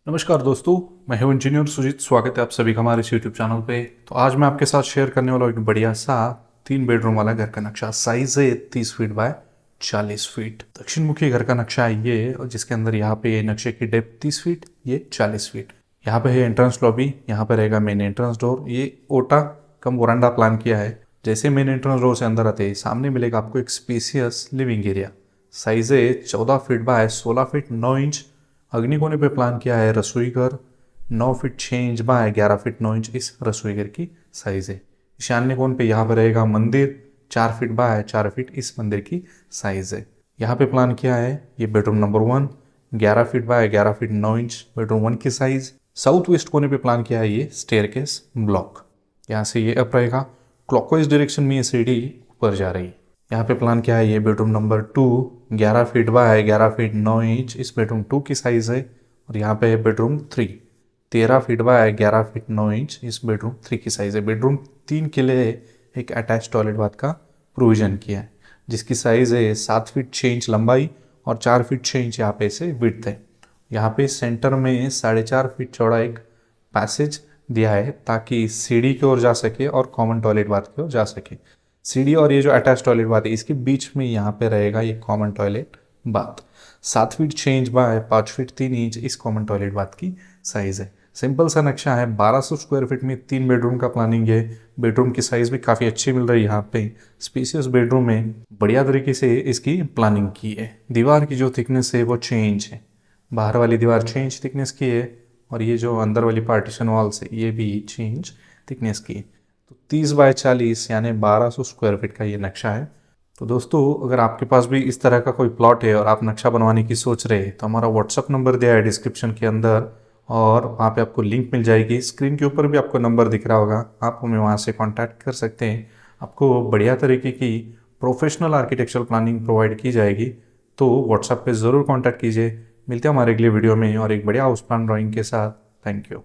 नमस्कार दोस्तों, मैं हूं इंजीनियर सुजीत। स्वागत है आप सभी का हमारे इस यूट्यूब चैनल पे। तो आज मैं आपके साथ शेयर करने वाला हूं एक बढ़िया सा 3 बेडरूम वाला घर का नक्शा। साइज है 30 फीट बाय 40 फीट। दक्षिण मुखी घर का नक्शा है ये, और जिसके अंदर यहाँ पे नक्शे की डेप्थ 30 फीट, ये 40 फीट। यहाँ पे है एंट्रेंस लॉबी, यहाँ पे रहेगा मेन एंट्रेंस डोर। ये ओटा कम वरांडा प्लान किया है। जैसे मेन एंट्रेंस डोर से अंदर आते ही सामने मिलेगा आपको एक स्पेसियस लिविंग एरिया। साइज है 14 फीट बाय 16 फीट 9 इंच। अग्निकोने पे प्लान किया है रसोई घर। 9 feet 6 inch by 11 feet 9 inch इस रसोई घर की साइज है। ईशान्य कोण पे यहाँ पर रहेगा मंदिर। 4 फीट बाय 4 फीट इस मंदिर की साइज है। यहाँ पे प्लान किया है ये bedroom number 1। 11 feet by 11 feet 9 inch bedroom 1 की साइज। साउथ वेस्ट कोने पे प्लान किया है ये स्टेयरकेस ब्लॉक। यहाँ से ये अप रहेगा। क्लॉकवाइज डायरेक्शन में ये सीढ़ी ऊपर जा रही है। यहाँ पे प्लान किया है ये bedroom number 2। 11 feet by 11 feet 9 inch इस बेडरूम 2 की साइज है। और यहाँ पे है bedroom 3। 13 feet by 11 feet 9 inch इस बेडरूम 3 की साइज है। बेडरूम 3 के लिए एक अटैच टॉयलेट बाथ का प्रोविजन किया है, जिसकी साइज है 7 फीट 6 इंच लंबाई और 4 फीट 6 इंच यहाँ पे से विड्थ है। यहाँ पे सेंटर में 4.5 फीट चौड़ा एक पैसेज दिया है, ताकि सीढ़ी की ओर जा सके और कॉमन टॉयलेट बाथ की ओर जा सके। सीढ़ी और ये जो अटैच टॉयलेट बाथ है, इसके बीच में यहाँ पे रहेगा ये common toilet bath. 7 feet 6 inch by 5 feet 3 inch इस कॉमन टॉयलेट बाथ की साइज है। सिंपल सा नक्शा है। 1200 स्क्वायर फीट में 3 बेडरूम का प्लानिंग है। बेडरूम की साइज भी काफ़ी अच्छी मिल रही है। यहाँ पे स्पेसियस बेडरूम में बढ़िया तरीके से इसकी प्लानिंग की है। दीवार की जो थिकनेस है वो 6 इंच है। बाहर वाली दीवार 6 इंच थिकनेस की है, और ये जो अंदर वाली पार्टीशन वॉल्स है ये भी 6 इंच थिकनेस की है। तो 30 बाय 40 यानी 1200 स्क्वायर फीट का ये नक्शा है। तो दोस्तों, अगर आपके पास भी इस तरह का कोई प्लॉट है और आप नक्शा बनवाने की सोच रहे हैं, तो हमारा व्हाट्सअप नंबर दिया है डिस्क्रिप्शन के अंदर, और वहाँ पे आपको लिंक मिल जाएगी। स्क्रीन के ऊपर भी आपको नंबर दिख रहा होगा, आप हमें वहाँ से कांटेक्ट कर सकते हैं। आपको बढ़िया तरीके की प्रोफेशनल आर्किटेक्चरल प्लानिंग प्रोवाइड की जाएगी। तो व्हाट्सएप पे ज़रूर कांटेक्ट कीजिए। मिलते हैं हमारे अगले वीडियो में और एक बढ़िया हाउस प्लान ड्राइंग के साथ। Thank you.